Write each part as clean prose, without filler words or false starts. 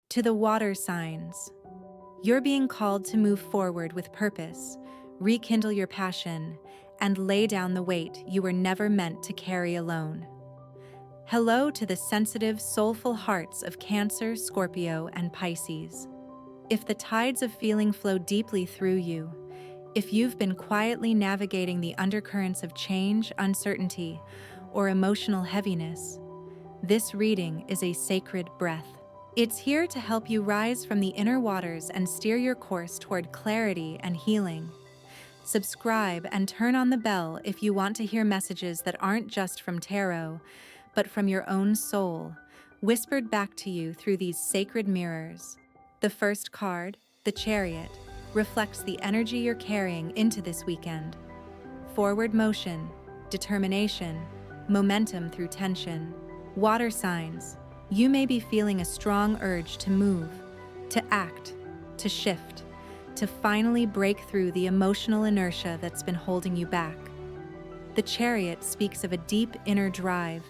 To the water signs, you're being called to move forward with purpose, rekindle your passion, and lay down the weight you were never meant to carry alone. Hello to the sensitive, soulful hearts of Cancer, Scorpio, and Pisces. If the tides of feeling flow deeply through you, if you've been quietly navigating the undercurrents of change, uncertainty, or emotional heaviness, this reading is a sacred breath. It's here to help you rise from the inner waters and steer your course toward clarity and healing. Subscribe and turn on the bell if you want to hear messages that aren't just from tarot, but from your own soul, whispered back to you through these sacred mirrors. The first card, the Chariot, reflects the energy you're carrying into this weekend. Forward motion, determination, momentum through tension. Water signs, you may be feeling a strong urge to move, to act, to shift, to finally break through the emotional inertia that's been holding you back. The Chariot speaks of a deep inner drive,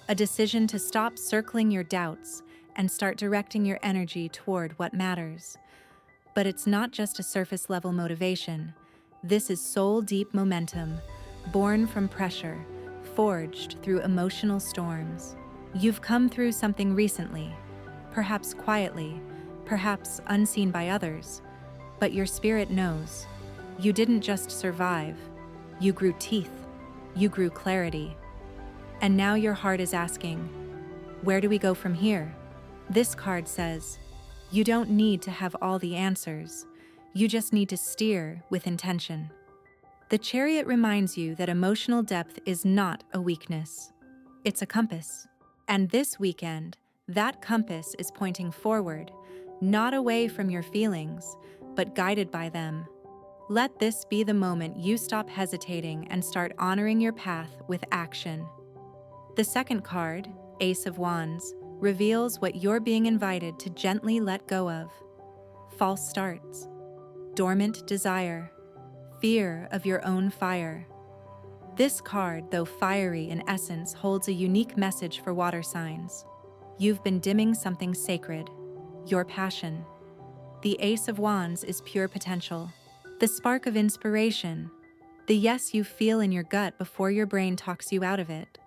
a decision to stop circling your doubts and start directing your energy toward what matters. But it's not just a surface-level motivation. This is soul-deep momentum, born from pressure, forged through emotional storms. You've come through something recently, perhaps quietly, perhaps unseen by others, but your spirit knows. You didn't just survive, you grew teeth, you grew clarity. And now your heart is asking, where do we go from here? This card says, you don't need to have all the answers, you just need to steer with intention. The Chariot reminds you that emotional depth is not a weakness, it's a compass. And this weekend, that compass is pointing forward, not away from your feelings, but guided by them. Let this be the moment you stop hesitating and start honoring your path with action. The second card, Ace of Wands, reveals what you're being invited to gently let go of. False starts, dormant desire, fear of your own fire. This card, though fiery in essence, holds a unique message for water signs. You've been dimming something sacred, your passion. The Ace of Wands is pure potential, the spark of inspiration, the yes you feel in your gut before your brain talks you out of it.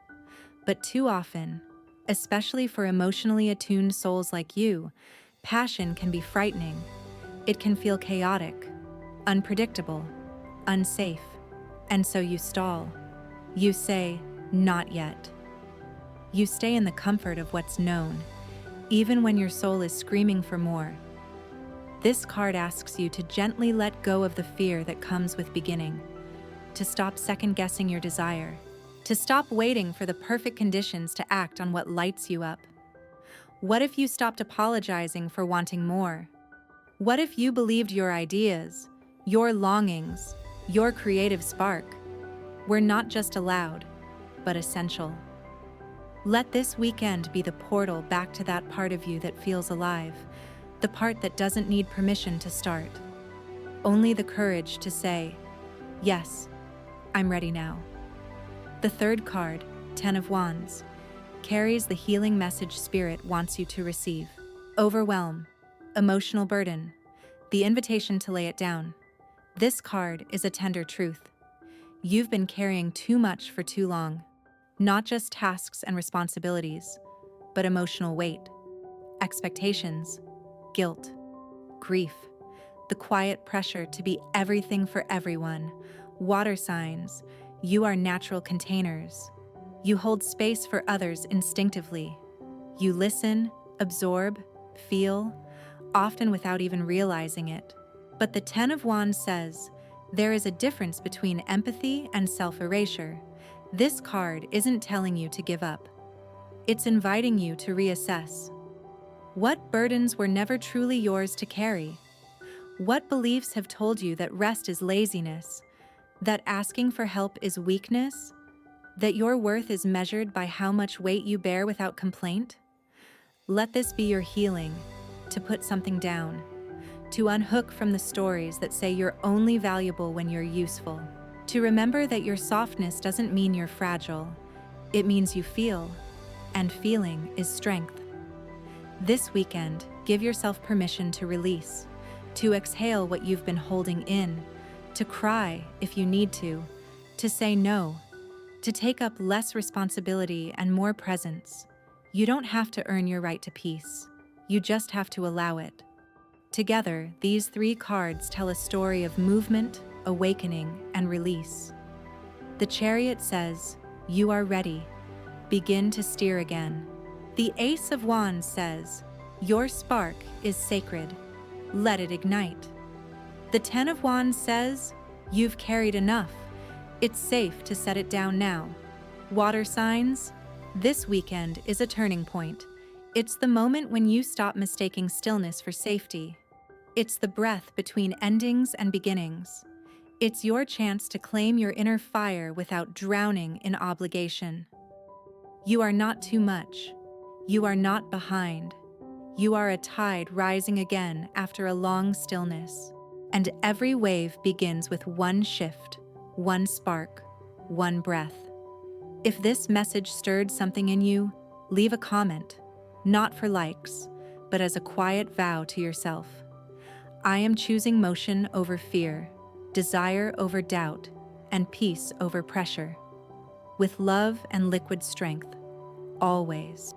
But too often, especially for emotionally attuned souls like you, passion can be frightening. It can feel chaotic, unpredictable, unsafe, and so you stall. You say, not yet. You stay in the comfort of what's known, even when your soul is screaming for more. This card asks you to gently let go of the fear that comes with beginning, to stop second-guessing your desire, to stop waiting for the perfect conditions to act on what lights you up. What if you stopped apologizing for wanting more? What if you believed your ideas, your longings, your creative spark were not just allowed, but essential? Let this weekend be the portal back to that part of you that feels alive, the part that doesn't need permission to start. Only the courage to say, yes, I'm ready now. The third card, Ten of Wands, carries the healing message Spirit wants you to receive. Overwhelm, emotional burden, the invitation to lay it down. This card is a tender truth. You've been carrying too much for too long. Not just tasks and responsibilities, but emotional weight, expectations, guilt, grief, the quiet pressure to be everything for everyone. Water signs, you are natural containers. You hold space for others instinctively. You listen, absorb, feel, often without even realizing it. But the Ten of Wands says, there is a difference between empathy and self-erasure. This card isn't telling you to give up. It's inviting you to reassess. What burdens were never truly yours to carry? What beliefs have told you that rest is laziness, that asking for help is weakness, that your worth is measured by how much weight you bear without complaint? Let this be your healing, to put something down, to unhook from the stories that say you're only valuable when you're useful, to remember that your softness doesn't mean you're fragile, it means you feel, and feeling is strength. This weekend, Give yourself permission to release, to exhale what you've been holding in, to cry if you need to say no, to take up less responsibility and more presence. You don't have to earn your right to peace. You just have to allow it. Together, these 3 cards tell a story of movement, awakening, and release. The Chariot says, "You are ready. Begin to steer again." The Ace of Wands says, "Your spark is sacred. Let it ignite." The Ten of Wands says, "You've carried enough. It's safe to set it down now." Water signs, this weekend is a turning point. It's the moment when you stop mistaking stillness for safety. It's the breath between endings and beginnings. It's your chance to claim your inner fire without drowning in obligation. You are not too much. You are not behind. You are a tide rising again after a long stillness. And every wave begins with one shift, one spark, one breath. If this message stirred something in you, leave a comment, not for likes, but as a quiet vow to yourself. I am choosing motion over fear, desire over doubt, and peace over pressure. With love and liquid strength, always.